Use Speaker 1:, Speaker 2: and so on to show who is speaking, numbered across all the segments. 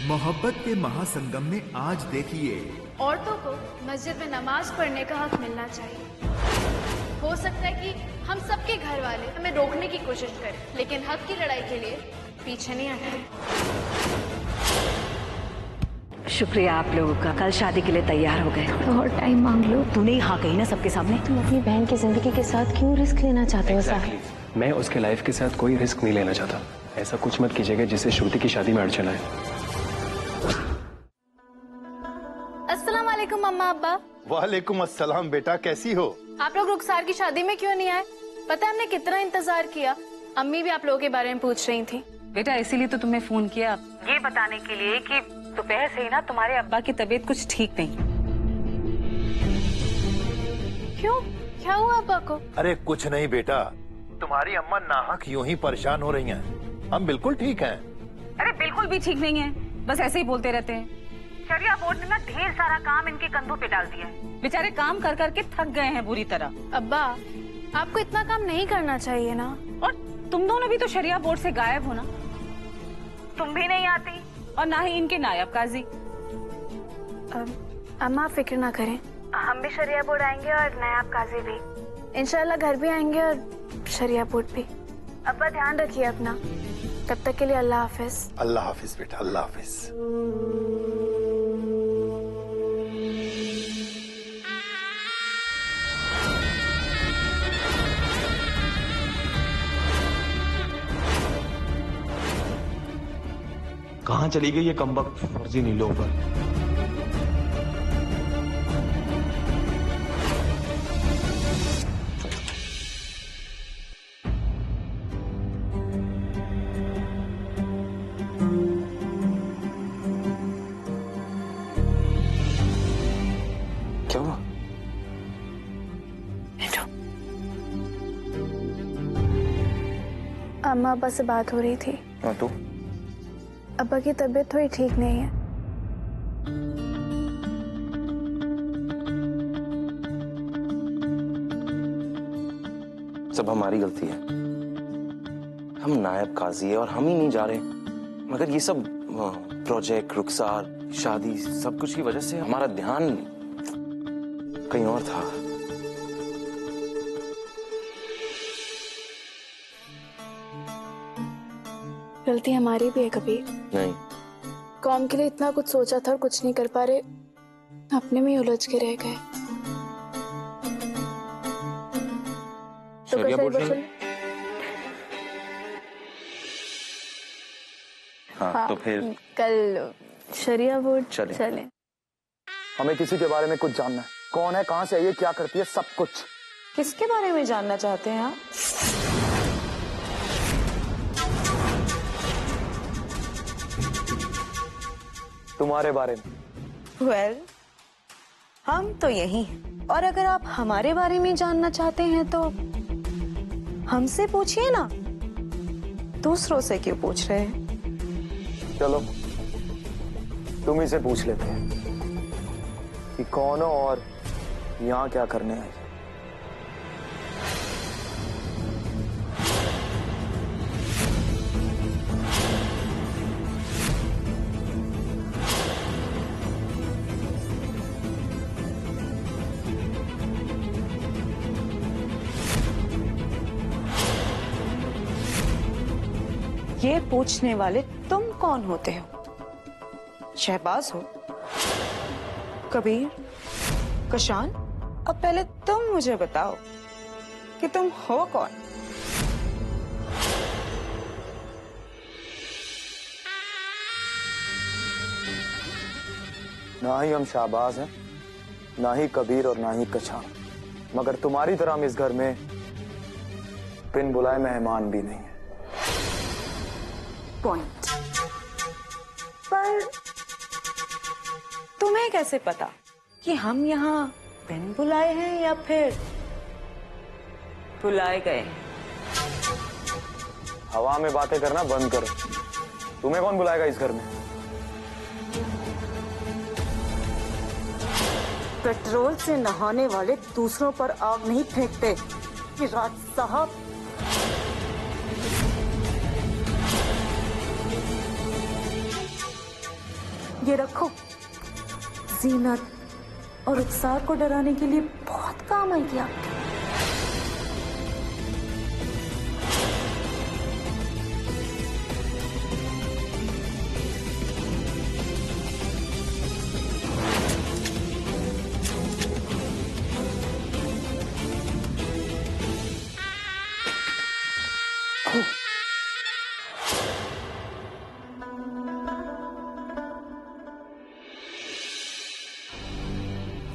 Speaker 1: मोहब्बत के महासंगम में आज देखिए,
Speaker 2: औरतों को मस्जिद में नमाज पढ़ने का हक मिलना चाहिए। हो सकता है कि हम सबके घर वाले हमें रोकने की कोशिश करें, लेकिन हक की लड़ाई के लिए पीछे नहीं हटेंगे।
Speaker 3: शुक्रिया आप लोगों का, कल शादी के लिए तैयार हो गए।
Speaker 4: थोड़ा और टाइम मांग लो।
Speaker 3: तूने ही हाँ कही ना सबके सामने।
Speaker 4: तुम अपनी बहन की जिंदगी के साथ क्यों रिस्क लेना चाहते हो साहिल?
Speaker 5: मैं उसके लाइफ के साथ कोई रिस्क नहीं लेना चाहता। ऐसा कुछ मत कीजिएगा जिससे श्रुति की शादी में अड़चन आए।
Speaker 2: अस्सलाम वालेकुम मम्मा अब्बा।
Speaker 6: वालेकुम अस्सलाम बेटा, कैसी हो?
Speaker 2: आप लोग रुखसार की शादी में क्यों नहीं आए? पता है हमने कितना इंतजार किया। अम्मी भी आप लोगों के बारे में पूछ रही थी।
Speaker 3: बेटा इसीलिए तो तुम्हें फोन किया, ये बताने के लिए कि दोपहर से ही ना तुम्हारे अब्बा की तबीयत कुछ ठीक नहीं।
Speaker 2: क्यों, क्या हुआ अब्बा को?
Speaker 6: अरे कुछ नहीं बेटा, तुम्हारी अम्मा नाहक यूं ही परेशान हो रही हैं। हम बिल्कुल ठीक हैं।
Speaker 3: अरे बिल्कुल भी ठीक नहीं है, बस ऐसे ही बोलते रहते हैं। शरिया बोर्ड ने ना ढेर सारा काम इनके कंधों पे डाल दिया है। बेचारे काम कर करके थक गए हैं बुरी तरह।
Speaker 2: अब्बा आपको इतना काम नहीं करना चाहिए ना।
Speaker 3: और तुम दोनों भी तो शरिया बोर्ड से गायब हो ना। तुम भी नहीं आती और ना ही इनके नायब काजी।
Speaker 2: अम्मा फिक्र ना करें, हम भी शरिया बोर्ड आएंगे और नायब काजी भी। इंशाल्लाह घर भी आएंगे और शरिया बोर्ड भी। अब्बा ध्यान रखिए अपना। तब तक के लिए अल्लाह हाफिज।
Speaker 6: अल्लाह हाफिज बेटा, अल्लाह हाफिज।
Speaker 7: कहाँ चली गई ये कमबख्त फर्जी नीलोफर? क्या हुआ?
Speaker 2: अम्मा अब्बा से बात हो रही थी।
Speaker 7: हाँ तो
Speaker 2: अब्बा की तबीयत थोड़ी ठीक नहीं है।
Speaker 7: सब हमारी गलती है। हम नायब काजी है और हम ही नहीं जा रहे। मगर ये सब प्रोजेक्ट, रुखसार, शादी, सब कुछ की वजह से हमारा ध्यान कहीं और था।
Speaker 2: गलती हमारी भी है कबीर।
Speaker 7: नहीं,
Speaker 2: कौम के लिए इतना कुछ सोचा था और कुछ नहीं कर पा रहे, अपने में ही उलझ के रह गए। तो
Speaker 7: शरिया बोर्ड नहीं? हाँ, तो फिर
Speaker 2: कल शरिया बोर्ड
Speaker 7: चले।
Speaker 8: हमें किसी के बारे में कुछ जानना है। कौन है, कहाँ से आई है, क्या करती है, सब कुछ।
Speaker 3: किसके बारे में जानना चाहते हैं आप?
Speaker 8: तुम्हारे बारे में।
Speaker 3: वेल, हम तो यही हैं। और अगर आप हमारे बारे में जानना चाहते हैं तो हमसे पूछिए ना, दूसरों से क्यों पूछ रहे हैं?
Speaker 8: चलो तुम ही से पूछ लेते हैं कि कौन हो और यहाँ क्या करने आई।
Speaker 3: ये पूछने वाले तुम कौन होते हो? शहबाज हो? कबीर? कशान? अब पहले तुम मुझे बताओ कि तुम हो कौन?
Speaker 8: ना ही हम शाहबाज हैं, ना ही कबीर और ना ही कशान। मगर तुम्हारी तरह हम इस घर में बिन बुलाए मेहमान भी नहीं है।
Speaker 3: पॉइंट। पर तुम्हें कैसे पता कि हम यहाँ बिन बुलाए हैं या फिर बुलाए गए हैं?
Speaker 8: हवा में बातें करना बंद करो। तुम्हें कौन बुलाएगा इस घर में?
Speaker 3: पेट्रोल से नहाने वाले दूसरों पर आग नहीं फेंकते कि राज साहब। ये रखो। जीनत और रुखसार को डराने के लिए बहुत काम आएगी आपके।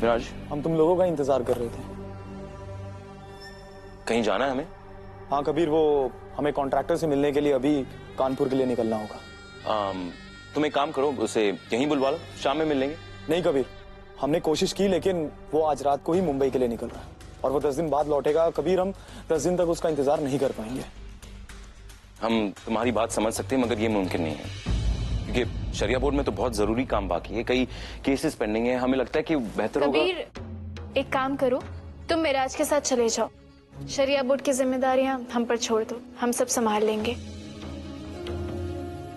Speaker 7: विराज,
Speaker 8: हम तुम लोगों का इंतजार कर रहे थे।
Speaker 7: कहीं जाना है हमें?
Speaker 8: हाँ कबीर, वो हमें कॉन्ट्रैक्टर से मिलने के लिए अभी कानपुर के लिए निकलना होगा।
Speaker 7: तुम एक काम करो, उसे यहीं बुलवा लो, शाम में मिल लेंगे।
Speaker 8: नहीं कबीर, हमने कोशिश की लेकिन वो आज रात को ही मुंबई के लिए निकल रहा है और वो 10 दिन बाद लौटेगा। कबीर, हम 10 दिन तक उसका इंतजार नहीं कर पाएंगे।
Speaker 7: हम तुम्हारी बात समझ सकते हैं मगर ये मुमकिन नहीं है, क्योंकि शरिया बोर्ड में तो बहुत जरूरी काम बाकी है, कई केसेस पेंडिंग है। हमें लगता है कि बेहतर होगा।
Speaker 2: कबीर, एक काम करो, तुम मेराज के साथ चले जाओ। शरिया बोर्ड की जिम्मेदारियां हम पर छोड़ दो, हम सब संभाल लेंगे।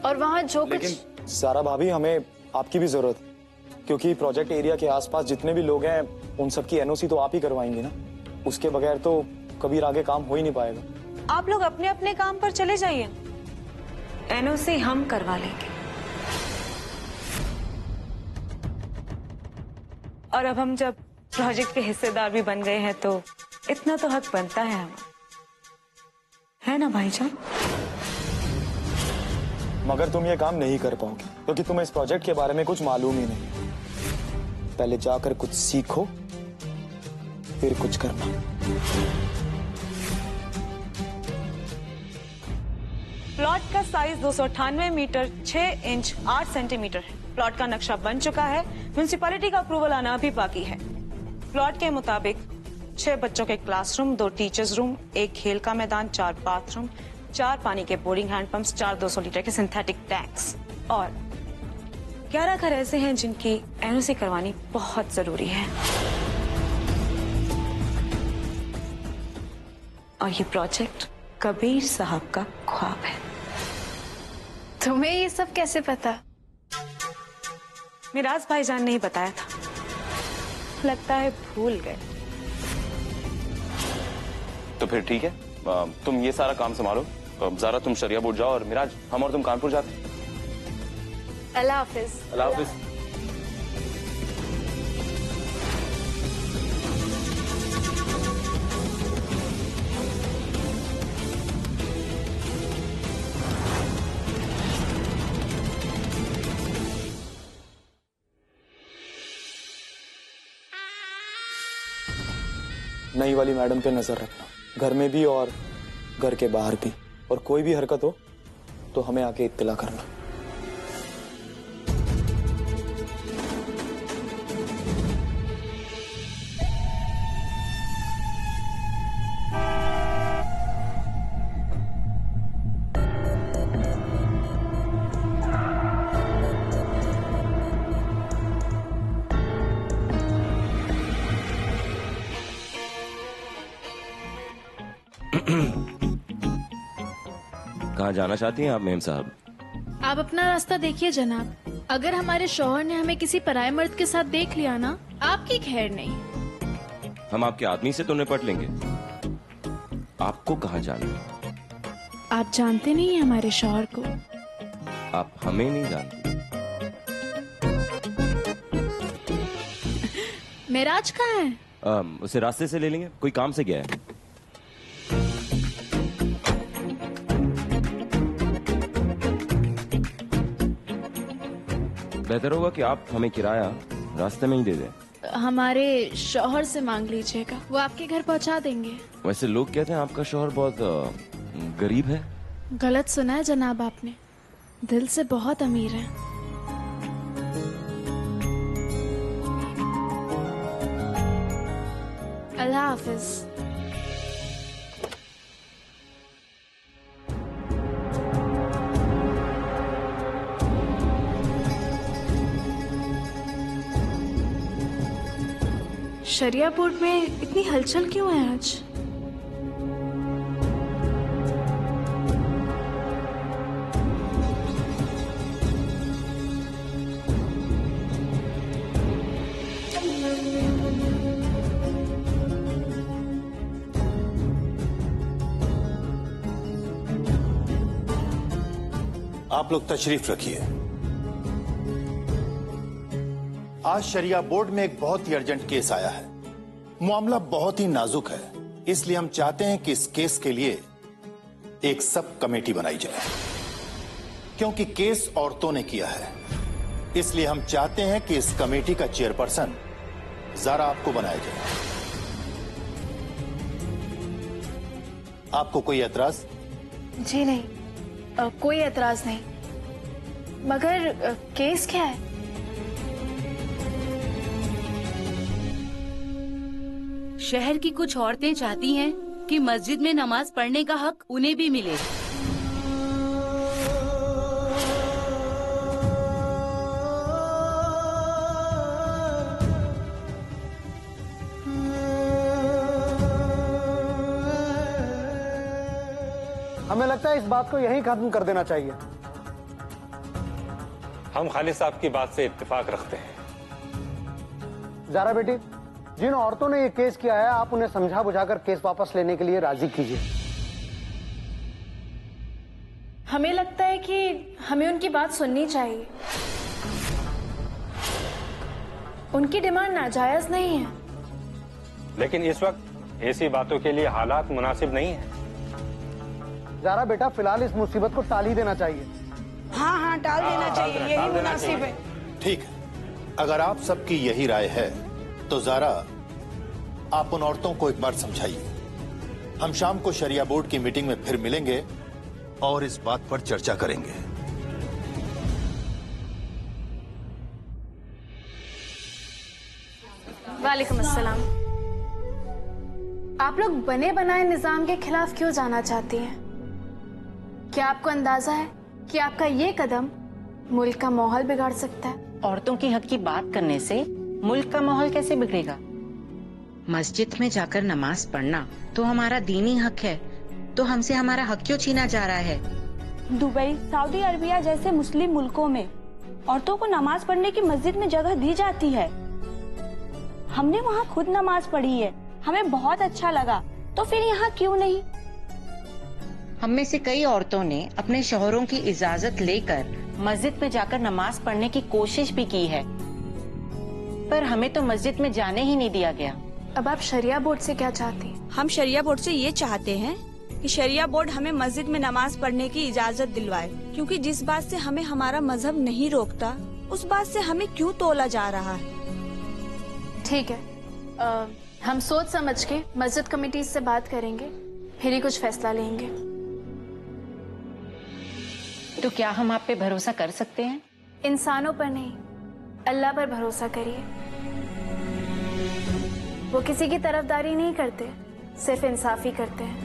Speaker 2: और वहाँ जो कुछ।
Speaker 8: सारा भाभी, हमें आपकी भी जरूरत है, क्योंकि प्रोजेक्ट एरिया के आसपास जितने भी लोग हैं उन सब की एनओसी तो आप ही करवाएंगे ना। उसके बगैर तो कबीर आगे काम हो ही नहीं पाएगा।
Speaker 3: आप लोग अपने अपने काम पर चले जाइए, एनओसी हम करवा लेंगे। और अब हम जब प्रोजेक्ट के हिस्सेदार भी बन गए हैं तो इतना तो हक बनता है हमें, है ना भाईजान?
Speaker 8: मगर तुम ये काम नहीं कर पाओगे क्योंकि तुम्हें इस प्रोजेक्ट के बारे में कुछ मालूम ही नहीं। पहले जाकर कुछ सीखो, फिर कुछ करना।
Speaker 3: प्लॉट का साइज 298 मीटर 6 इंच 8 सेंटीमीटर है। प्लॉट का नक्शा बन चुका है, म्युनिसिपैलिटी का अप्रूवल आना अभी बाकी है। प्लॉट के मुताबिक 6 बच्चों के क्लासरूम, 2 टीचर्स रूम, 1 खेल का मैदान, 4 बाथरूम, 4 पानी के बोरिंग हैंडपंप्स, 4 200 लीटर के सिंथेटिक टैंक्स और 11 घर ऐसे हैं जिनकी एनओसी करवानी बहुत जरूरी है। और ये प्रोजेक्ट कबीर साहब का ख्वाब है।
Speaker 2: तुम्हें ये सब कैसे पता?
Speaker 3: मिराज भाईजान ने ही बताया था, लगता है भूल गए।
Speaker 7: तो फिर ठीक है, तुम ये सारा काम संभालो। ज़ारा, तुम शरिया बोर्ड जाओ और मिराज, हम और तुम कानपुर जाते हैं।
Speaker 2: अल्लाह हाफिज।
Speaker 7: अल्लाह हाफिज।
Speaker 8: नई वाली मैडम पे नजर रखना, घर में भी और घर के बाहर भी, और कोई भी हरकत हो तो हमें आके इत्तला करना।
Speaker 7: कहाँ जाना चाहती हैं आप मेम साहब?
Speaker 2: आप अपना रास्ता देखिए जनाब। अगर हमारे शौहर ने हमें किसी पराये मर्द के साथ देख लिया ना, आपकी खैर नहीं।
Speaker 7: हम आपके आदमी से तो निपट लेंगे, आपको कहाँ जाना है?
Speaker 2: आप जानते नहीं हैं हमारे शौहर को।
Speaker 7: आप हमें नहीं जानते।
Speaker 2: मेराज कहाँ है?
Speaker 7: उसे रास्ते से ले लेंगे, कोई काम से गया है। बेहतर होगा कि आप हमें किराया रास्ते में ही दे दें।
Speaker 2: हमारे शौहर से मांग लीजिएगा, वो आपके घर पहुंचा देंगे।
Speaker 7: वैसे लोग कहते हैं आपका शौहर बहुत गरीब है।
Speaker 2: गलत सुना है जनाब आपने, दिल से बहुत अमीर है। अल्लाह हाफिज। शरिया बोर्ड में इतनी हलचल क्यों है आज?
Speaker 6: आप लोग तशरीफ रखिए। आज शरिया बोर्ड में एक बहुत ही अर्जेंट केस आया है। मामला बहुत ही नाजुक है, इसलिए हम चाहते हैं कि इस केस के लिए एक सब कमेटी बनाई जाए। क्योंकि केस औरतों ने किया है, इसलिए हम चाहते हैं कि इस कमेटी का चेयरपर्सन ज़ारा आपको बनाया जाए। आपको कोई एतराज?
Speaker 2: जी नहीं, कोई एतराज नहीं। मगर केस क्या है?
Speaker 9: शहर की कुछ औरतें चाहती हैं कि मस्जिद में नमाज पढ़ने का हक उन्हें भी मिले।
Speaker 10: हमें लगता है इस बात को यहीं खत्म कर देना चाहिए।
Speaker 11: हम खालिद साहब की बात से इत्तेफाक रखते हैं।
Speaker 10: ज़ारा बेटी, जिन औरतों ने ये केस किया है, आप उन्हें समझा बुझाकर केस वापस लेने के लिए राजी कीजिए।
Speaker 2: हमें लगता है कि हमें उनकी बात सुननी चाहिए। उनकी डिमांड नाजायज नहीं है,
Speaker 11: लेकिन इस वक्त ऐसी बातों के लिए हालात मुनासिब नहीं है।
Speaker 10: ज़ारा बेटा, फिलहाल इस मुसीबत को टाल ही देना चाहिए।
Speaker 3: हाँ हाँ, टाल देना चाहिए, यही मुनासिब है।
Speaker 6: ठीक है, अगर आप सबकी यही राय है तो ज़ारा, आप उन औरतों को एक बार समझाइए। हम शाम को शरिया बोर्ड की मीटिंग में फिर मिलेंगे और इस बात पर चर्चा करेंगे।
Speaker 2: वालेकुम अस्सलाम। आप लोग बने बनाए निजाम के खिलाफ क्यों जाना चाहती हैं? क्या आपको अंदाजा है कि आपका ये कदम मुल्क का माहौल बिगाड़ सकता है?
Speaker 12: औरतों की हक की बात करने से मुल्क का माहौल कैसे बिगड़ेगा? मस्जिद में जाकर नमाज पढ़ना तो हमारा दीनी हक है, तो हमसे हमारा हक क्यों छीना जा रहा है?
Speaker 13: दुबई, सऊदी अरबिया जैसे मुस्लिम मुल्कों में औरतों को नमाज पढ़ने की मस्जिद में जगह दी जाती है। हमने वहाँ खुद नमाज पढ़ी है, हमें बहुत अच्छा लगा, तो फिर यहाँ क्यों नहीं?
Speaker 12: हम में से कई औरतों ने अपने शौहरों की इजाजत लेकर मस्जिद में जाकर नमाज पढ़ने की कोशिश भी की है, पर हमें तो मस्जिद में जाने ही नहीं दिया गया।
Speaker 2: अब आप शरिया बोर्ड से क्या चाहती हैं?
Speaker 13: हम शरिया बोर्ड से ये चाहते हैं कि शरिया बोर्ड हमें मस्जिद में नमाज पढ़ने की इजाजत दिलवाए, क्योंकि जिस बात से हमें हमारा मजहब नहीं रोकता, उस बात से हमें क्यों तोला जा रहा है?
Speaker 2: ठीक है, हम सोच समझ के मस्जिद कमेटी से बात करेंगे, फिर ही कुछ फैसला लेंगे।
Speaker 12: तो क्या हम आप पे भरोसा कर सकते हैं?
Speaker 2: इंसानों पर नहीं, अल्लाह पर भरोसा करिए। वो किसी की तरफदारी नहीं करते, सिर्फ इंसाफी करते हैं।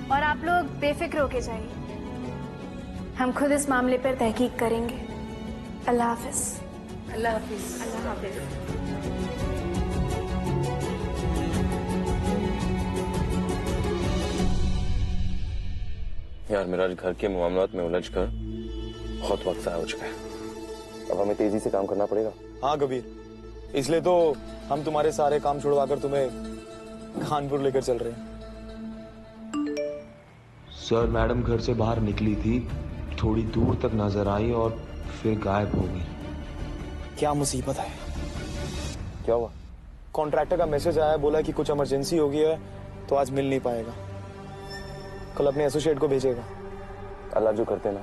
Speaker 2: और आप लोग बेफिक्र होके जाइए, हम खुद इस मामले पर तहकीक करेंगे। अल्लाह हाफिज।
Speaker 12: अल्लाह हाफिज।
Speaker 2: अल्लाह हाफिज।
Speaker 7: यार, मेरा घर के मामलात में उलझकर बहुत वक्त ज़ाया हो चुका है। अब हमें तेजी से काम करना पड़ेगा।
Speaker 8: हाँ कबीर, इसलिए तो हम तुम्हारे सारे काम छुड़वाकर तुम्हें खानपुर लेकर चल रहे हैं।
Speaker 14: सर, मैडम घर से बाहर निकली थी, थोड़ी दूर तक नजर आई और फिर गायब हो गई।
Speaker 8: क्या मुसीबत है?
Speaker 7: क्या हुआ?
Speaker 8: कॉन्ट्रैक्टर का मैसेज आया, बोला कि कुछ इमरजेंसी हो गई है तो आज मिल नहीं पाएगा, कल अपने एसोसिएट को भेजेगा।
Speaker 7: अल्लाह जो करते ना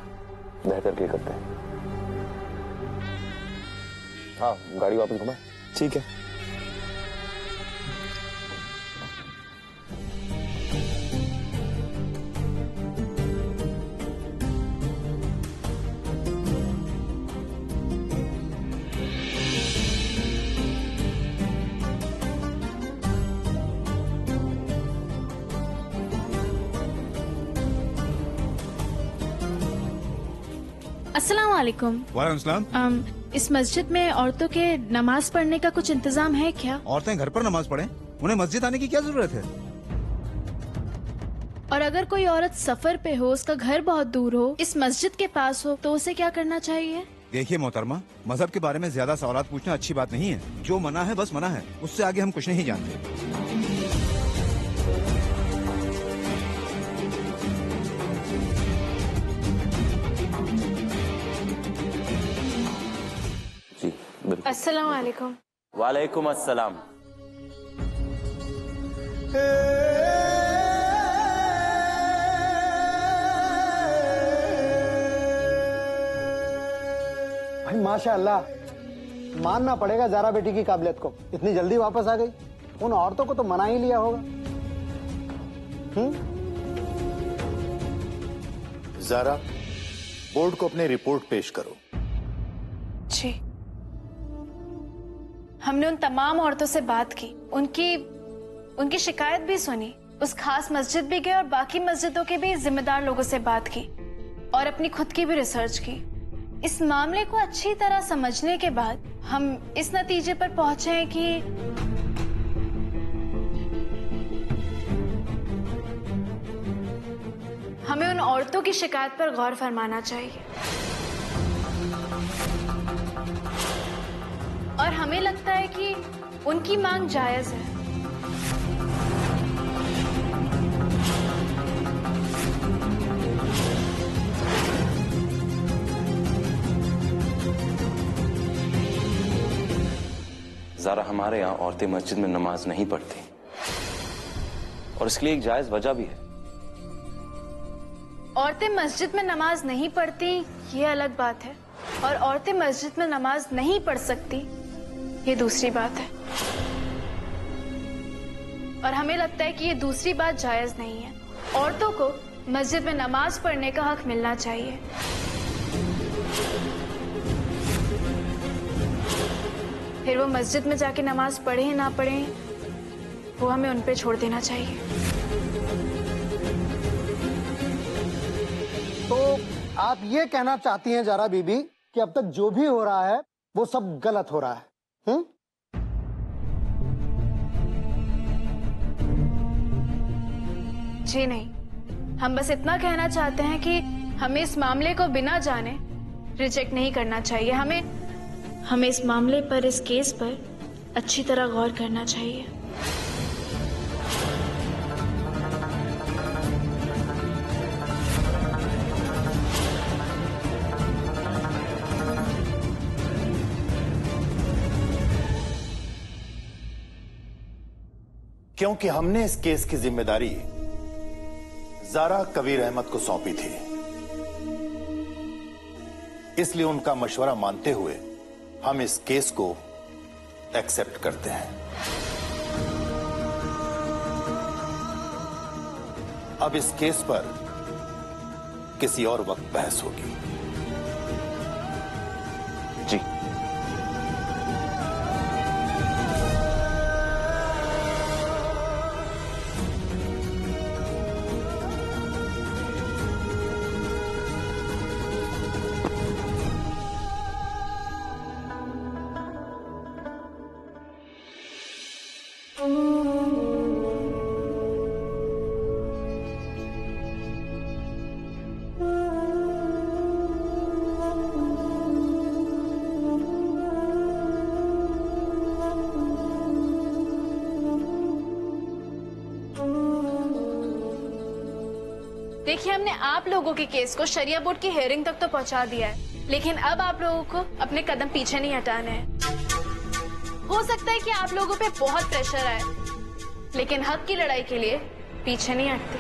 Speaker 7: बेहतर के करते हैं। हाँ, गाड़ी वापस घुमाए।
Speaker 8: ठीक है।
Speaker 2: अस्सलाम वालेकुम।
Speaker 15: वालेकुम सलाम।
Speaker 2: इस मस्जिद में औरतों के नमाज पढ़ने का कुछ इंतजाम है क्या?
Speaker 15: औरतें घर पर नमाज पढ़ें, उन्हें मस्जिद आने की क्या जरूरत है?
Speaker 2: और अगर कोई औरत सफर पे हो, उसका घर बहुत दूर हो, इस मस्जिद के पास हो, तो उसे क्या करना चाहिए?
Speaker 15: देखिए मोहतरमा, मजहब के बारे में ज्यादा सवालात पूछना अच्छी बात नहीं है। जो मना है बस मना है, उससे आगे हम कुछ नहीं जानते।
Speaker 2: अस्सलाम वालेकुम।
Speaker 7: वालेकुम अस्सलाम।
Speaker 10: भाई माशाअल्लाह, मानना पड़ेगा ज़ारा बेटी की काबिलियत को, इतनी जल्दी वापस आ गई। उन औरतों को तो मना ही लिया होगा।
Speaker 6: ज़ारा, बोर्ड को अपनी रिपोर्ट पेश करो।
Speaker 2: जी। हमने उन तमाम औरतों से बात की, उनकी शिकायत भी सुनी, उस खास मस्जिद भी गए और बाकी मस्जिदों के भी जिम्मेदार लोगों से बात की और अपनी खुद की भी रिसर्च की। इस मामले को अच्छी तरह समझने के बाद हम इस नतीजे पर पहुंचे हैं कि हमें उन औरतों की शिकायत पर गौर फरमाना चाहिए और हमें लगता है कि उनकी मांग जायज है।
Speaker 7: ज़ारा, हमारे यहाँ औरतें मस्जिद में नमाज नहीं पढ़ती और इसके लिए एक जायज वजह भी है।
Speaker 2: औरतें मस्जिद में नमाज नहीं पढ़ती ये अलग बात है और औरतें मस्जिद में नमाज नहीं पढ़ सकती ये दूसरी बात है और हमें लगता है कि ये दूसरी बात जायज नहीं है। औरतों को मस्जिद में नमाज पढ़ने का हक मिलना चाहिए। फिर वो मस्जिद में जाके नमाज पढ़े ना पढ़े वो हमें उन पे छोड़ देना चाहिए।
Speaker 10: तो आप ये कहना चाहती हैं ज़ारा बीबी कि अब तक जो भी हो रहा है वो सब गलत हो रहा है?
Speaker 2: जी नहीं, हम बस इतना कहना चाहते हैं कि हमें इस मामले को बिना जाने रिजेक्ट नहीं करना चाहिए। हमें इस मामले पर, इस केस पर अच्छी तरह गौर करना चाहिए।
Speaker 6: क्योंकि हमने इस केस की जिम्मेदारी ज़ारा कबीर अहमद को सौंपी थी, इसलिए उनका मशवरा मानते हुए हम इस केस को एक्सेप्ट करते हैं। अब इस केस पर किसी और वक्त बहस होगी।
Speaker 7: जी।
Speaker 2: देखिए, हमने आप लोगों के केस को शरिया बोर्ड की हेयरिंग तक तो पहुंचा दिया है, लेकिन अब आप लोगों को अपने कदम पीछे नहीं हटाने हैं। हो सकता है कि आप लोगों पे बहुत प्रेशर आए, लेकिन हक की लड़ाई के लिए पीछे नहीं हटते।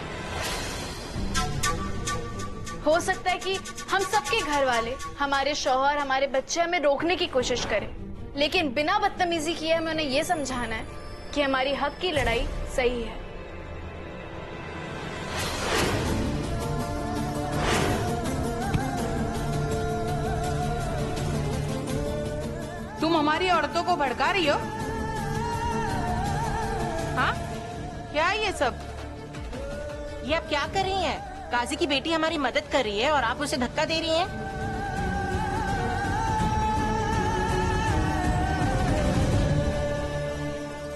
Speaker 2: हो सकता है कि हम सबके घर वाले, हमारे शौहर, हमारे बच्चे हमें रोकने की कोशिश करें, लेकिन बिना बदतमीजी किए हमें उन्हें यह समझाना है कि हमारी हक की लड़ाई सही है।
Speaker 12: तुम हमारी औरतों को भड़का रही हो? हाँ, क्या है ये सब? ये आप क्या कर रही हैं? काजी की बेटी हमारी मदद कर रही है और आप उसे धक्का दे रही हैं?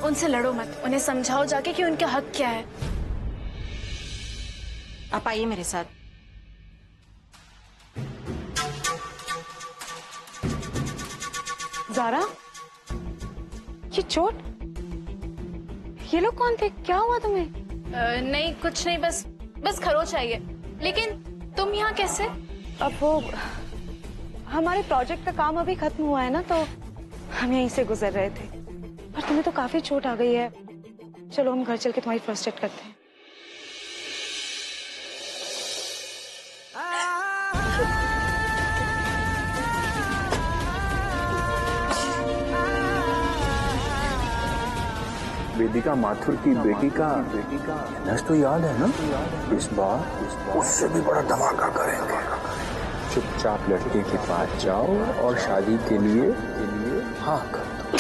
Speaker 2: उनसे लड़ो मत, उन्हें समझाओ जाके कि उनका हक क्या है।
Speaker 12: आप आइए मेरे साथ।
Speaker 3: ज़ारा, ये चोट? ये लोग कौन थे? क्या हुआ तुम्हें?
Speaker 2: नहीं, कुछ नहीं, बस खरोच आई है। लेकिन तुम यहाँ कैसे?
Speaker 3: अब वो हमारे प्रोजेक्ट का काम अभी खत्म हुआ है ना, तो हम यहीं से गुजर रहे थे, पर तुम्हें तो काफी चोट आ गई है। चलो हम घर चल के तुम्हारी फर्स्ट एड करते हैं।
Speaker 5: वेदिका माथुर की बेटी का नस तो याद है ना? इस बार उससे भी बड़ा धमाका करेंगे। चुपचाप लड़के के पास जाओ और शादी के लिए हाँ कर दो।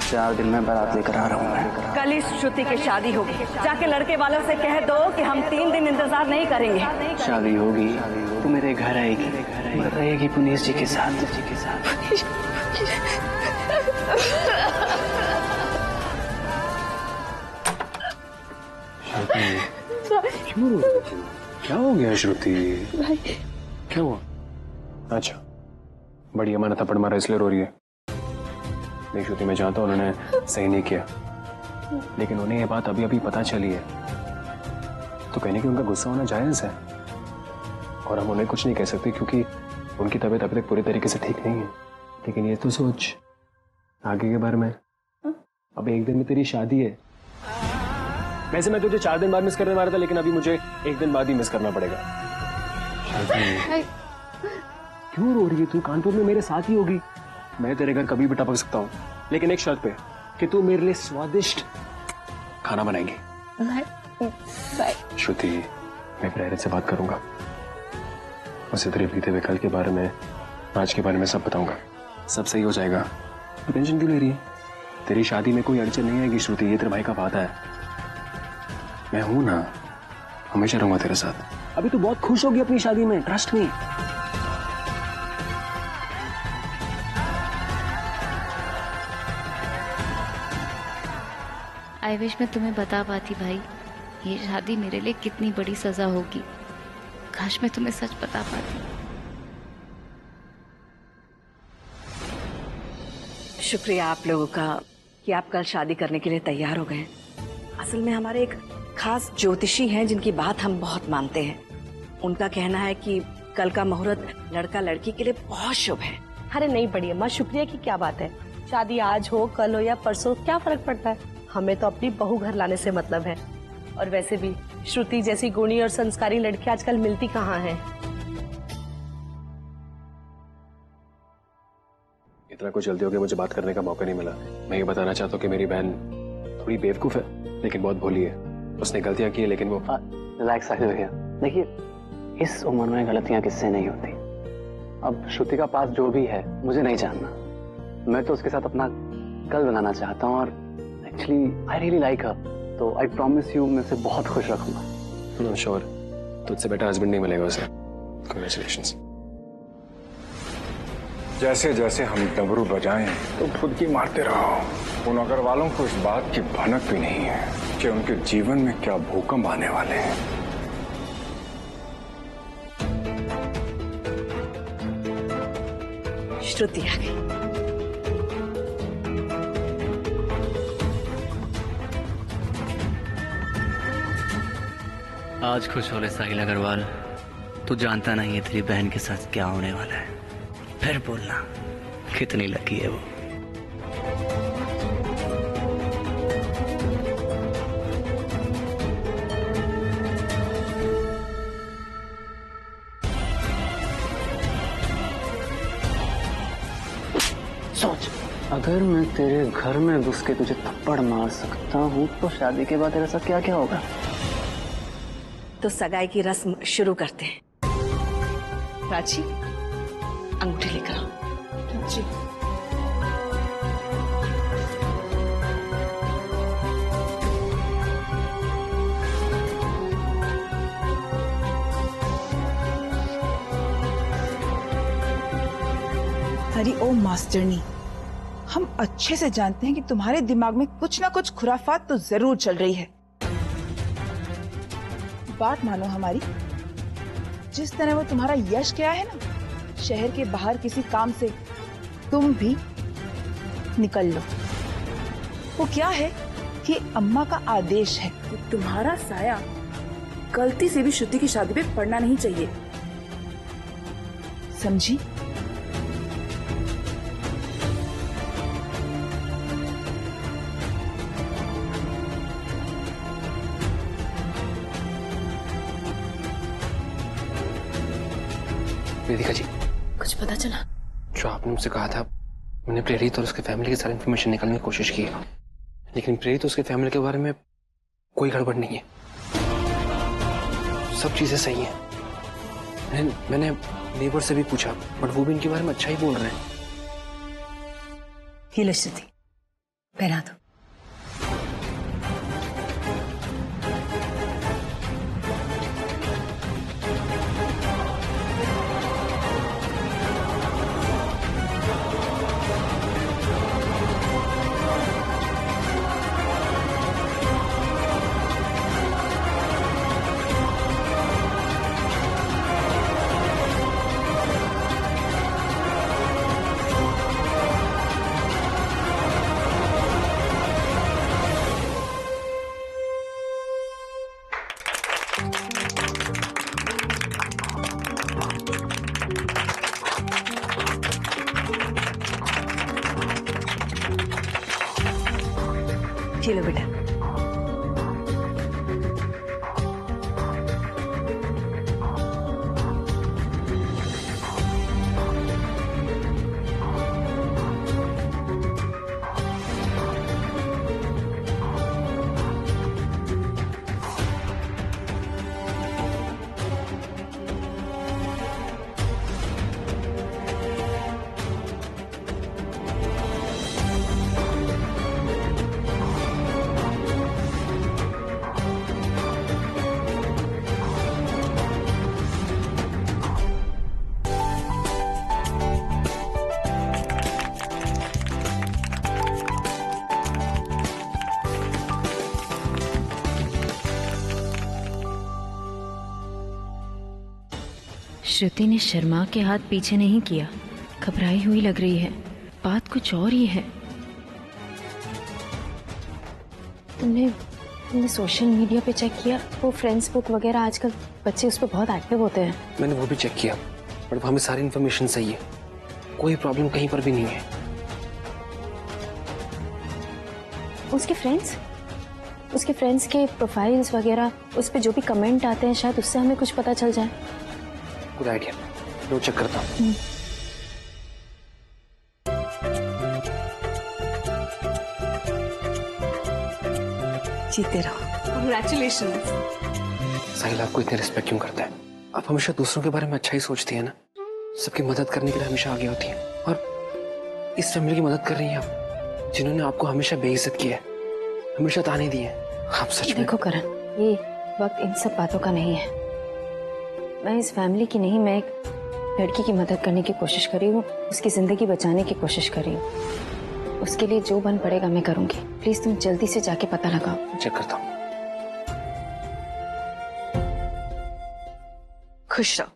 Speaker 16: 4 दिन में बारात लेकर आ रहा हूँ मैं।
Speaker 17: कल ही श्रुति की शादी होगी। जाके लड़के वालों से कह दो कि हम 3 दिन इंतजार नहीं करेंगे।
Speaker 16: शादी होगी तो मेरे घर आएगी, रहेगी पुनीश जी के साथ।
Speaker 5: क्या हो गया श्रुति? क्या हुआ? अच्छा, बड़ी अमाना थप्पड़ मारा इसलिए रो रही है। नहीं श्रुति, मैं जानता हूँ उन्होंने सही नहीं किया, लेकिन उन्हें ये बात अभी अभी पता चली है, तो कहने की उनका गुस्सा होना जायज है। और हम उन्हें कुछ नहीं कह सकते क्योंकि उनकी तबीयत अभी तक पूरी तरीके से ठीक नहीं है। लेकिन ये तो सोच आगे के बारे में। अब 1 दिन में तेरी शादी है। वैसे मैं तुझे 4 दिन बाद मिस करने वाला था, लेकिन अभी मुझे 1 दिन बाद ही मिस करना पड़ेगा। क्यों रो रही है तू? कानपुर में मेरे साथ ही होगी। मैं तेरे घर कभी भी टपक सकता हूँ, लेकिन एक शर्त पे कि तू मेरे लिए स्वादिष्ट खाना बनाएगी। श्रुति, मैं प्रेरित से बात करूंगा, उसे तेरे बीते हुए कल के बारे में, आज के बारे में सब बताऊंगा। सब सही हो जाएगा। तू टेंशन क्यों ले रही है? तेरी शादी में कोई अड़चन नहीं आएगी श्रुति, ये तेरे भाई का वादा है। मैं हूं ना, हमेशा रहूंगा तेरे साथ। अभी तू बहुत खुश होगी अपनी शादी में, ट्रस्ट मी।
Speaker 18: आई विश मैं तुम्हें बता पाती भाई, ये शादी मेरे लिए कितनी बड़ी सजा होगी। काश मैं तुम्हें सच बता पाती।
Speaker 17: शुक्रिया आप लोगों का कि आप कल शादी करने के लिए तैयार हो गए। असल में हमारे एक खास ज्योतिषी हैं जिनकी बात हम बहुत मानते हैं। उनका कहना है कि कल का मुहूर्त लड़का लड़की के लिए बहुत शुभ है।
Speaker 13: अरे नहीं बड़ी अम्मा, शुक्रिया की क्या बात है। शादी आज हो, कल हो या परसों, क्या फर्क पड़ता है। हमें तो अपनी बहू घर लाने से मतलब है। और वैसे भी श्रुति जैसी गुणी और संस्कारी लड़की आजकल मिलती कहाँ है।
Speaker 5: इतना कुछ जल्दी हो गया, मुझे बात करने का मौका नहीं मिला। मैं ये बताना चाहता हूँ कि मेरी बहन थोड़ी बेवकूफ है, लेकिन बहुत भोली है। उसने गलतियां की है, लेकिन वो
Speaker 16: रिलैक्स हो गया। देखिए, इस उम्र में गलतियां किससे नहीं होती। अब श्रुति का पास जो भी है मुझे नहीं जानना। मैं तो उसके साथ अपना कल बनाना चाहता हूँ, और एक्चुअली आई रियली लाइक हर, तो आई प्रॉमिस यू मैं उसे बहुत खुश रखूंगा।
Speaker 5: श्योर, तुझसे बेटर हस्बैंड नहीं मिलेगा उसे। कांग्रेचुलेशंस।
Speaker 19: जैसे जैसे हम डमरू बजाएं तो खुद की मारते रहो। उन अग्रवालों को इस बात की भनक भी नहीं है कि उनके जीवन में क्या भूकंप आने वाले हैं।
Speaker 17: श्रुति आ गई।
Speaker 16: आज खुश हो ले साहिल अग्रवाल, तू जानता नहीं है तेरी बहन के साथ क्या होने वाला है। फिर बोलना कितनी लकी है वो। सोच, अगर मैं तेरे घर में घुस के तुझे थप्पड़ मार सकता हूँ तो शादी के बाद तेरे साथ क्या क्या होगा।
Speaker 17: तो सगाई की रस्म शुरू करते हैं। प्राची, अंगूठी लेकर आओ। जी।
Speaker 20: हरी ओम मास्टरनी, हम अच्छे से जानते हैं कि तुम्हारे दिमाग में कुछ ना कुछ खुराफात तो जरूर चल रही है। बात मानो हमारी, जिस तरह वो तुम्हारा यश गया है ना, शहर के बाहर किसी काम से तुम भी निकल लो। वो क्या है कि अम्मा का आदेश है कि तुम्हारा साया गलती से भी श्रुति की शादी पे पड़ना नहीं चाहिए, समझी?
Speaker 5: वेदिका जी,
Speaker 18: कुछ पता चला?
Speaker 5: जो आपने मुझसे कहा था, मैंने प्रेरित और उसके फैमिली की सारी इन्फॉर्मेशन निकालने की कोशिश की, लेकिन प्रेरित और उसके फैमिली के बारे में कोई गड़बड़ नहीं है, सब चीजें सही हैं। मैंने नेबर से भी पूछा, बट वो भी इनके बारे में अच्छा ही बोल रहे हैं।
Speaker 17: ये लो श्रुति, पहना दो। चलो बेटा।
Speaker 18: श्रुति ने शर्मा के हाथ पीछे नहीं किया, घबराई हुई लग रही है, बात कुछ और ही है। तुमने सोशल मीडिया पे चेक किया? वो फ्रेंड्स बुक वगैरह आजकल बच्चे उस पर बहुत एक्टिव होते हैं।
Speaker 5: मैंने वो भी चेक किया, बट हमें सारी इन्फॉर्मेशन सही है, कोई प्रॉब्लम कहीं पर भी नहीं है।
Speaker 18: उसके फ्रेंड्स के प्रोफाइल्स वगैरह, उस पे जो भी कमेंट आते हैं, शायद उससे हमें कुछ पता चल जाए।
Speaker 5: गुड आइडिया, मैं चेक करता हूँ।
Speaker 17: जीते रहो।
Speaker 18: कांग्रेचुलेशंस।
Speaker 5: साहिल आपको इतने रिस्पेक्ट क्यों करता है? आप हमेशा दूसरों के बारे में अच्छा ही सोचती है ना, सबकी मदद करने के लिए हमेशा आगे होती है, और इस फैमिली की मदद कर रही हैं आप, जिन्होंने आपको हमेशा बेइज्जत किया है, हमेशा ताने दिए हैं। आप सच में
Speaker 18: देखो करण, ये वक्त इन सब बातों का नहीं है। मैं इस फैमिली की नहीं, मैं एक लड़की की मदद करने की कोशिश कर रही हूँ, उसकी जिंदगी बचाने की कोशिश कर रही हूँ। उसके लिए जो बन पड़ेगा मैं करूंगी। प्लीज तुम जल्दी से जाके पता लगाओ।
Speaker 5: चेक करता हूँ।
Speaker 17: खुश रहो,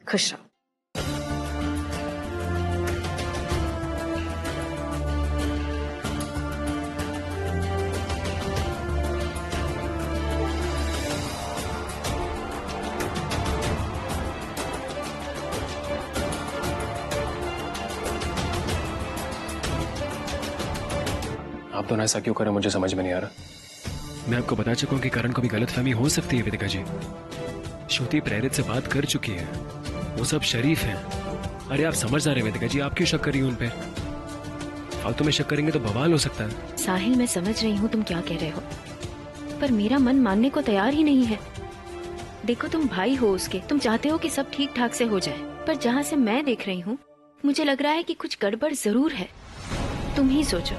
Speaker 17: खुश रहो।
Speaker 5: आप दोनों ऐसा क्यों करें, मुझे समझ में नहीं आ रहा।
Speaker 21: मैं आपको बता चुका हूँ कि करण को भी गलतफहमी हो सकती है वेदिका जी। श्रुति प्रेरित से बात कर चुकी है, वो सब शरीफ हैं। अरे आप समझदार हैं वेदिका जी, आप क्यों शक कर रही हो उन पे? फालतू में शक करेंगे तो बवाल हो सकता है।
Speaker 18: साहिल, मैं समझ रही हूँ तुम क्या कह रहे हो, पर मेरा मन मानने को तैयार ही नहीं है। देखो तुम भाई हो उसके, तुम चाहते हो कि सब ठीक ठाक से हो जाए, पर जहाँ से मैं देख रही हूँ मुझे लग रहा है कि कुछ गड़बड़ जरूर है। तुम ही सोचो,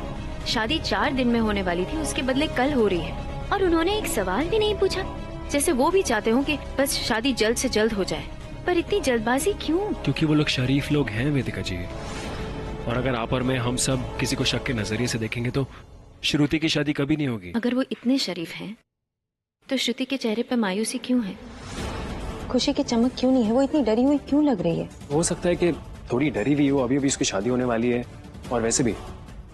Speaker 18: शादी 4 दिन में होने वाली थी, उसके बदले कल हो रही है, और उन्होंने एक सवाल भी नहीं पूछा, जैसे वो भी चाहते हो कि बस शादी जल्द से जल्द हो जाए। पर इतनी जल्दबाजी क्यों?
Speaker 21: क्योंकि वो लोग शरीफ लोग हैं वेदिका जी, और अगर आप और मैं हम सब किसी को शक के नजरिए से देखेंगे तो श्रुति की शादी कभी नहीं होगी।
Speaker 18: अगर वो इतने शरीफ हैं तो श्रुति के चेहरे पर मायूसी क्यों है? खुशी की चमक क्यों नहीं है? वो इतनी डरी हुई क्यों लग रही है?
Speaker 5: हो सकता है कि थोड़ी डरी हुई हो, अभी अभी उसकी शादी होने वाली है, और वैसे भी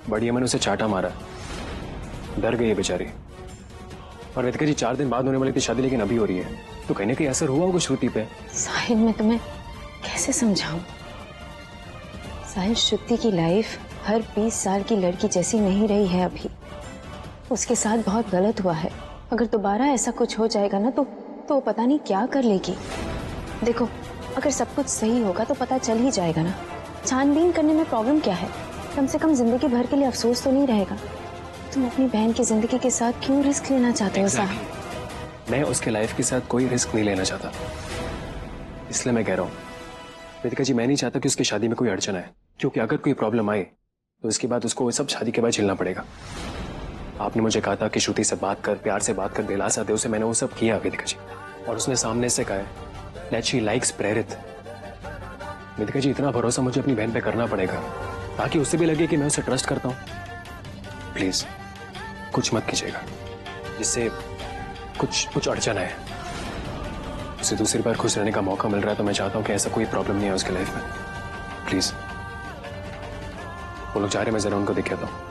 Speaker 5: बड़ी अम्मा ने उसे चाटा मारा, डर गई है बेचारी। और वेदिका जी 4 दिन बाद होने वाली थी शादी, लेकिन अभी हो रही है, तो कहीं ना कहीं असर हुआ होगा श्रुति पे।
Speaker 18: साहिल, मैं तुम्हें कैसे समझाऊं? साहिल, श्रुति की लाइफ हर 20 साल की लड़की जैसी नहीं रही है अभी। उसके साथ बहुत गलत हुआ है। अगर दोबारा ऐसा कुछ हो जाएगा ना तो वो पता नहीं क्या कर लेगी। देखो, अगर सब कुछ सही होगा तो पता चल ही जाएगा ना। छानबीन करने में प्रॉब्लम क्या है? कम से कम जिंदगी भर के लिए अफसोस तो नहीं रहेगा। तुम अपनी बहन की जिंदगी के साथ क्यों रिस्क लेना चाहते हो साहब?
Speaker 5: मैं उसके लाइफ के साथ कोई रिस्क नहीं लेना चाहता, इसलिए मैं कह रहा हूँ वेदिका जी, मैं नहीं चाहता कि उसकी शादी में कोई अड़चन आए, क्योंकि अगर कोई प्रॉब्लम आए तो इसके बाद उसको वो सब शादी के बाद झेलना पड़ेगा। आपने मुझे कहा था कि श्रुति से बात कर, प्यार से बात कर, दिलासा दे उसे। मैंने वो सब किया वेदिका जी, और उसने सामने से कहा दैट शी लाइक्स प्रेरित। वेदिका जी, इतना भरोसा मुझे अपनी बहन पे करना पड़ेगा ताकि उसे भी लगे कि मैं उसे ट्रस्ट करता हूँ। प्लीज कुछ मत कीजिएगा जिससे कुछ अड़चन है। उसे दूसरी बार खुश रहने का मौका मिल रहा है तो मैं चाहता हूँ कि ऐसा कोई प्रॉब्लम नहीं है उसके लाइफ में। प्लीज, वो लोग जा रहे, मैं जरा उनको देख आता हूँ।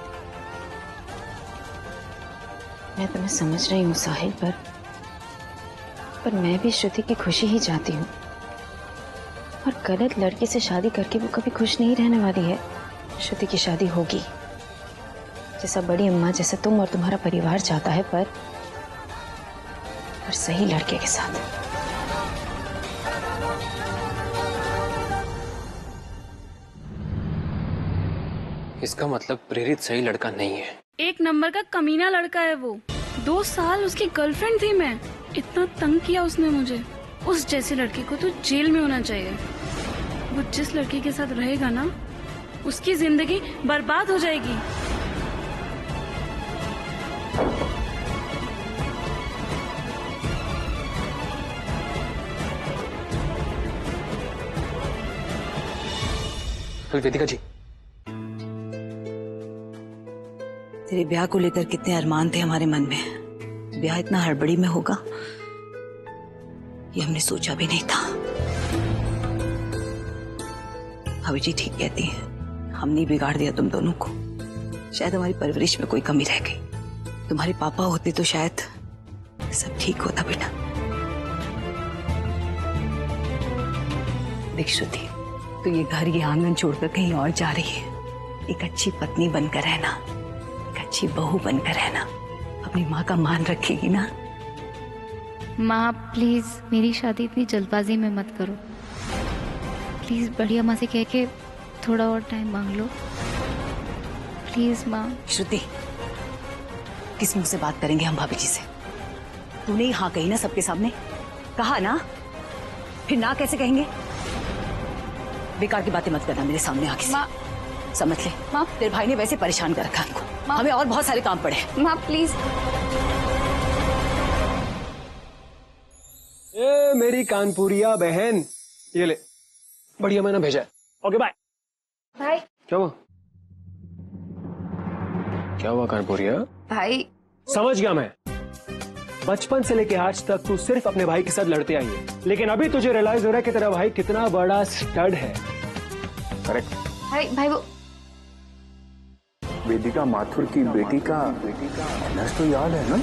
Speaker 18: मैं तुम्हें समझ रही हूँ साहिल, पर मैं भी श्रुति की खुशी ही चाहती हूँ, और गलत लड़के से शादी करके वो कभी खुश नहीं रहने वाली है। श्रुति की शादी होगी जैसा बड़ी अम्मा, जैसा तुम और तुम्हारा परिवार चाहता है, पर सही लड़के के साथ।
Speaker 5: इसका मतलब प्रेरित सही लड़का नहीं है।
Speaker 1: एक नंबर का कमीना लड़का है वो। 2 साल उसकी गर्लफ्रेंड थी मैं। इतना तंग किया उसने मुझे। उस जैसे लड़के को तो जेल में होना चाहिए। वो जिस लड़के के साथ रहेगा ना, उसकी जिंदगी बर्बाद हो जाएगी।
Speaker 5: वेदिका जी,
Speaker 17: तेरे ब्याह को लेकर कितने अरमान थे हमारे मन में। ब्याह इतना हड़बड़ी में होगा ये हमने सोचा भी नहीं था। भाभी जी ठीक कहती हैं, हमने बिगाड़ दिया तुम दोनों को। शायद हमारी परवरिश में कोई कमी रह गई। तुम्हारे पापा होते तो शायद सब ठीक होता बेटा। देख श्रुति, तो ये घर, ये आंगन छोड़कर कहीं और जा रही है। एक अच्छी पत्नी बनकर रहना, एक अच्छी बहू बनकर रहना, अपनी माँ का मान रखेगी ना।
Speaker 18: माँ प्लीज मेरी शादी इतनी जल्दबाजी में मत करो। प्लीज बढ़िया माँ से कह के थोड़ा और टाइम मांग लो प्लीज माँ।
Speaker 17: श्रुति, किस मुंह से बात करेंगे हम भाभी जी से? तूने ही हाँ कही ना सबके सामने, कहा ना, फिर ना कैसे कहेंगे? बेकार की बातें मत करना मेरे सामने आके। माँ समझ ले, माँ तेरे भाई ने वैसे परेशान कर रखा हमको। हमें और बहुत सारे काम पड़े।
Speaker 18: माँ प्लीज।
Speaker 5: ए मेरी कानपुरिया बहन, ये ले, बढ़िया मैंने भेजा है। Okay bye.
Speaker 2: भाई
Speaker 5: क्या हुआ? क्या हुआ कानपुरिया?
Speaker 2: भाई
Speaker 5: समझ गया मैं। बचपन से लेके आज तक तू सिर्फ अपने भाई के साथ लड़ते आई है, लेकिन अभी तुझे रियलाइज हो रहा है कि तेरा भाई कितना बड़ा स्टड है। करेक्ट?
Speaker 2: भाई वो
Speaker 19: वेदिका माथुर की बेटी का एनएस तो याद है ना?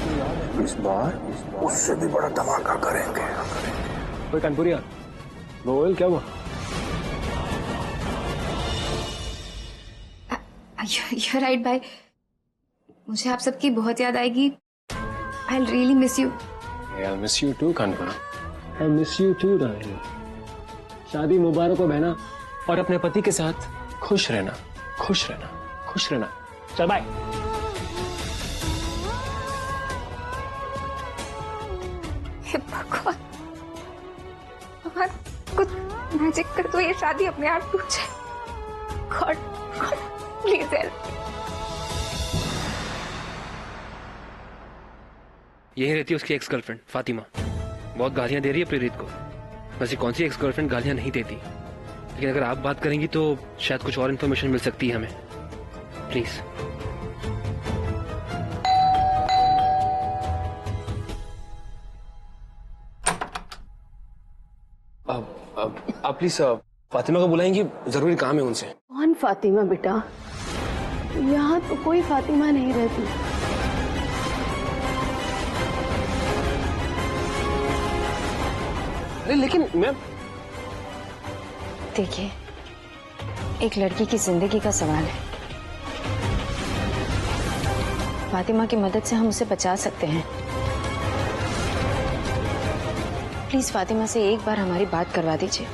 Speaker 19: इस बार उससे भी बड़ा धमाका करेंगे।
Speaker 5: कोई कानपुरिया बोल, क्या हुआ?
Speaker 2: You're right भाई, मुझे आप सबकी बहुत याद आएगी। I'll really miss you.
Speaker 5: I'll miss you too, Kanpur. I miss you too, darling. शादी मुबारक हो बहना, और अपने पति के साथ खुश रहना, खुश रहना, खुश रहना। चल बाय।
Speaker 2: हे भगवान, भगवान कुछ मैजिक कर दो, ये शादी अपने आप टूट जाए। God please help.
Speaker 21: यही रहती है उसकी एक्स गर्लफ्रेंड फातिमा। बहुत गालियां दे रही है प्रेरित को। वैसे कौन सी एक्स गर्लफ्रेंड गालियां नहीं देती, लेकिन अगर आप बात करेंगी तो शायद कुछ और इन्फॉर्मेशन मिल सकती है हमें। प्लीज। आप प्लीज फातिमा को बुलाएंगी, जरूरी काम है उनसे।
Speaker 17: कौन फातिमा बेटा? यहाँ तो कोई फातिमा नहीं रहती।
Speaker 5: अरे लेकिन मैं,
Speaker 18: देखिए, एक लड़की की जिंदगी का सवाल है। फातिमा की मदद से हम उसे बचा सकते हैं। प्लीज फातिमा से एक बार हमारी बात करवा दीजिए।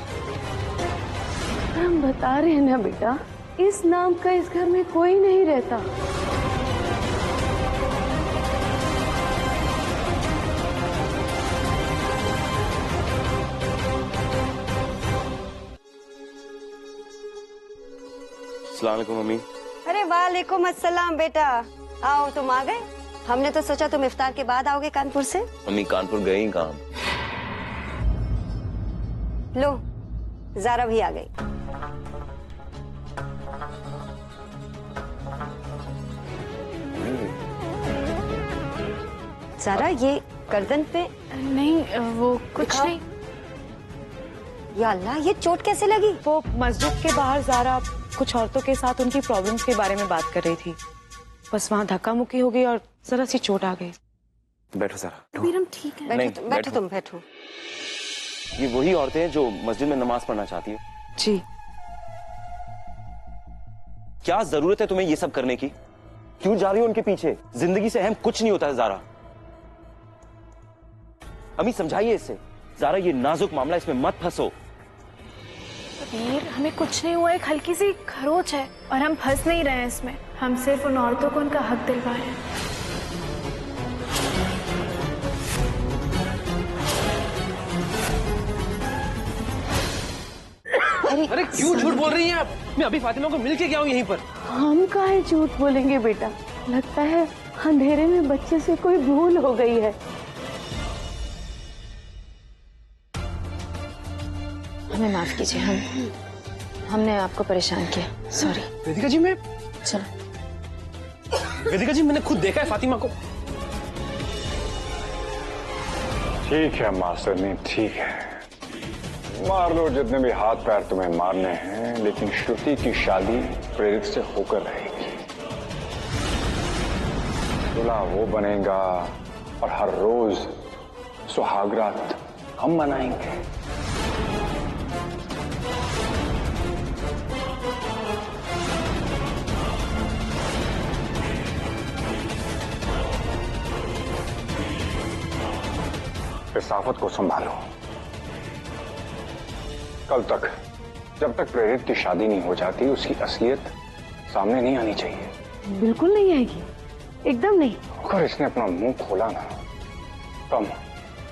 Speaker 13: हम बता रहे हैं ना बेटा, इस नाम का इस घर में कोई नहीं रहता।
Speaker 7: अस्सलाम वालेकुम मम्मी।
Speaker 4: अरे वालेकुम अस्सलाम बेटा, आओ तुम आ गए। हमने तो सोचा तुम इफ्तार के बाद आओगे कानपुर से।
Speaker 7: मम्मी कानपुर गई कहाँ?
Speaker 4: लो ज़ारा भी आ गई। ज़ारा ये गर्दन पे
Speaker 2: नहीं, वो कुछ नहीं।
Speaker 4: या अल्लाह, ये चोट कैसे लगी?
Speaker 3: वो मस्जिद के बाहर ज़ारा कुछ औरतों के साथ उनकी प्रॉब्लम्स के बारे में बात कर रही थी, बस वहाँ धक्का मुक्की हो गई और जरा सी चोट आ गई।
Speaker 7: बैठो ज़रा।
Speaker 2: मीरम ठीक है।
Speaker 4: बैठो तुम बैठो।
Speaker 7: ये वही औरतें हैं जो मस्जिद में नमाज पढ़ना चाहती है?
Speaker 3: जी।
Speaker 7: क्या जरूरत है तुम्हें ये सब करने की? क्यों जा रही हो उनके पीछे? जिंदगी से अहम कुछ नहीं होता है ज़ारा। अम्मी समझाइए इससे। ज़ारा ये नाजुक मामला, इसमें मत फंसो।
Speaker 2: वीर, हमें कुछ नहीं हुआ, एक हल्की सी खरोच है और हम फंस नहीं रहे हैं इसमें। हम सिर्फ उन औरतों को उनका हक दिलवा रहे हैं।
Speaker 22: अरे क्यों झूठ बोल रही हैं आप? मैं अभी फातिमा को मिल के गया हूँ यहीं पर।
Speaker 13: हम काहे झूठ बोलेंगे बेटा, लगता है अंधेरे में बच्चे से कोई भूल हो गई है।
Speaker 18: हमें माफ कीजिए, हमने आपको परेशान किया, सॉरी।
Speaker 22: वेदिका जी, मैं
Speaker 18: चलो।
Speaker 22: वेदिका जी, मैंने खुद देखा है फातिमा को।
Speaker 19: ठीक है मास्टरनी, ठीक है, मार लो जितने भी हाथ पैर तुम्हें मारने हैं, लेकिन श्रुति की शादी प्रेरित से होकर रहेगी। दूल्हा वो बनेगा और हर रोज सुहागरात हम मनाएंगे। साफत को संभालो। कल तक, जब तक प्रेरित की शादी नहीं हो जाती, उसकी असलियत सामने नहीं आनी चाहिए।
Speaker 13: बिल्कुल नहीं आएगी, एकदम नहीं।
Speaker 19: अगर इसने अपना मुंह खोला ना, तो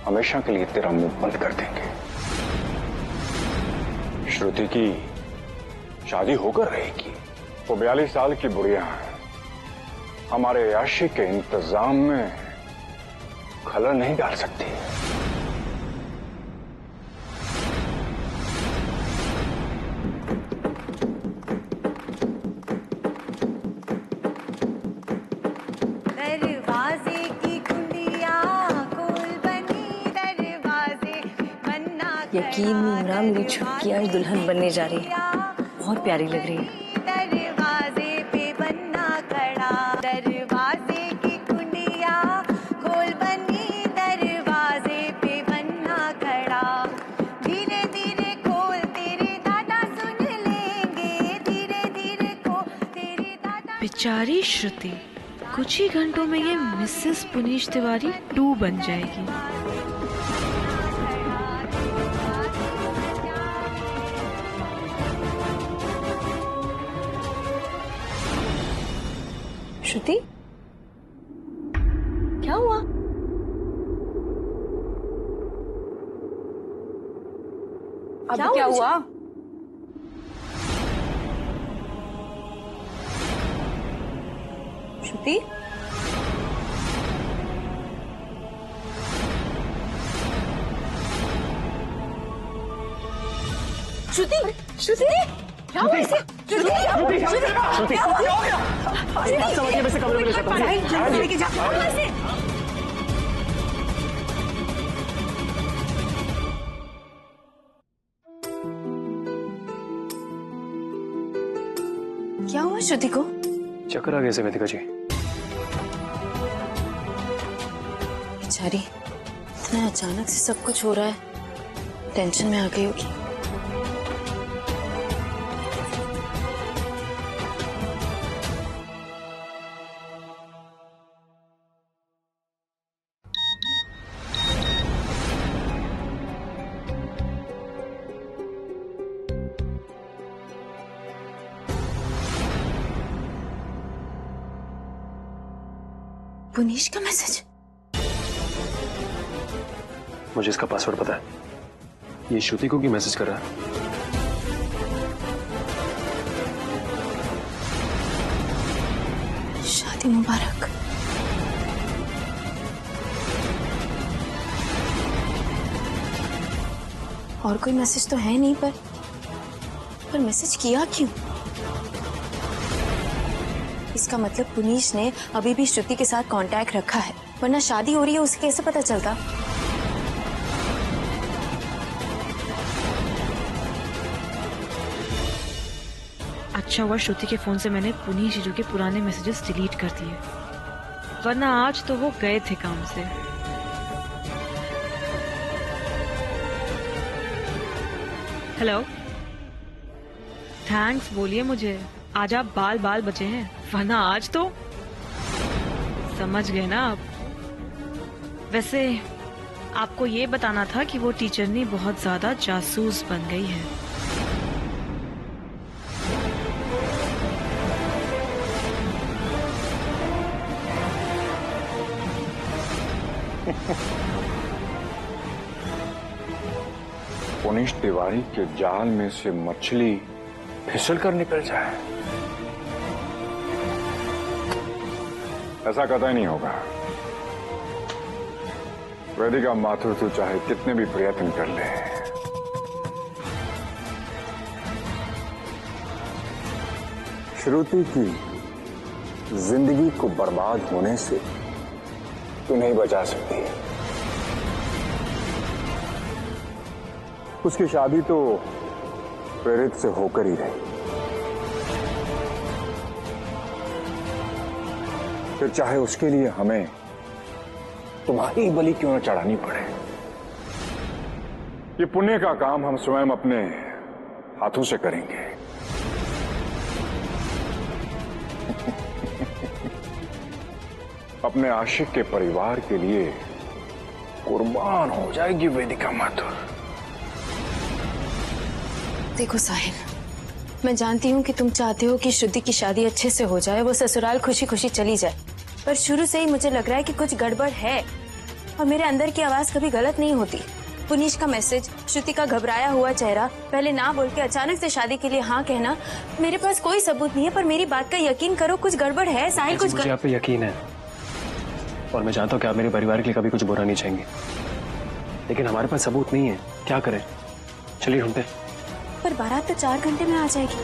Speaker 19: हमेशा के लिए तेरा मुंह बंद कर देंगे। श्रुति की शादी होकर रहेगी। वो 42 साल की बुढ़िया है, हमारे याशी के इंतजाम में खलल नहीं डाल सकती।
Speaker 17: यकीन नहीं हो रहा, मेरी छुटकी आज दुल्हन बनने जा रही है। बहुत प्यारी लग रही है।
Speaker 4: दरवाजे पे बनना खड़ा, दरवाजे की कुंडिया खोल बनी, दरवाजे पे बनना खड़ा। धीरे धीरे खोल, तेरे दादा सुन लेंगे, धीरे धीरे खोल, तेरे दादा।
Speaker 18: बेचारी श्रुति, कुछ ही घंटों में ये मिसेस पुनीश तिवारी 2 बन जाएगी।
Speaker 17: श्रुति, क्या हुआ?
Speaker 20: अब क्या हुआ?
Speaker 17: श्रुति,
Speaker 20: श्रुति, श्रुति, क्या हुआ इसे? श्रुति, श्रुति, क्या हो गया?
Speaker 22: समझिए, मैं इसे कमरे में ले जाता हूँ।
Speaker 20: लेके जा।
Speaker 17: क्या हुआ श्रुति को?
Speaker 5: चक्कर आ गया से वेदिका जी।
Speaker 18: बेचारी, इतना अचानक से सब कुछ हो रहा है, टेंशन में आ गई होगी।
Speaker 2: पुनीश का मैसेज?
Speaker 5: मुझे इसका पासवर्ड पता है। ये श्रुति को भी मैसेज कर रहा है।
Speaker 2: शादी मुबारक। और कोई मैसेज तो है नहीं, पर मैसेज किया क्यों? इसका मतलब पुनीश ने अभी भी श्रुति के साथ कांटेक्ट रखा है, वरना शादी हो रही है उसे कैसे पता चलता?
Speaker 18: अच्छा हुआ श्रुति के फोन से मैंने पुनीश जीजू के पुराने मैसेजेस डिलीट कर दिए, वरना आज तो वो गए थे काम से। हेलो, थैंक्स बोलिए मुझे, आज आप बाल बाल बचे हैं, वरना आज तो समझ गए ना आप। वैसे आपको ये बताना था कि वो टीचरनी बहुत ज्यादा जासूस बन गई है।
Speaker 19: पुनीश तिवारी के जाल में से मछली फिसल कर निकल जाए, ऐसा कतई नहीं होगा। वेदिका माथुर तू चाहे कितने भी प्रयत्न कर ले, श्रुति की जिंदगी को बर्बाद होने से तू नहीं बचा सकती। उसकी शादी तो प्रेरित से होकर ही रही, फिर चाहे उसके लिए हमें तुम्हारी बलि क्यों न चढ़ानी पड़े। ये पुण्य का काम हम स्वयं अपने हाथों से करेंगे। अपने आशिक के परिवार के लिए कुर्बान हो जाएगी वेदिका माथुर।
Speaker 2: देखो साहिल, मैं जानती हूँ कि तुम चाहते हो कि श्रुति की शादी अच्छे से हो जाए, वो ससुराल खुशी खुशी चली जाए, पर शुरू से ही मुझे लग रहा है कि कुछ गड़बड़ है और मेरे अंदर की आवाज कभी गलत नहीं होती। पुनीश का मैसेज, श्रुति का घबराया हुआ चेहरा, पहले ना बोल के अचानक से शादी के लिए हाँ कहना, मेरे पास कोई सबूत नहीं है, पर मेरी बात का यकीन करो, कुछ गड़बड़ है साहिल। कुछ
Speaker 5: मुझे आप पे यकीन है और मैं जानता हूँ कि आप मेरे परिवार के लिए कभी कुछ बुरा नहीं चाहेंगे, लेकिन हमारे पास सबूत नहीं है। क्या करें? चलिए ढूंढते।
Speaker 2: पर बारात तो 4 घंटे में आ जाएगी।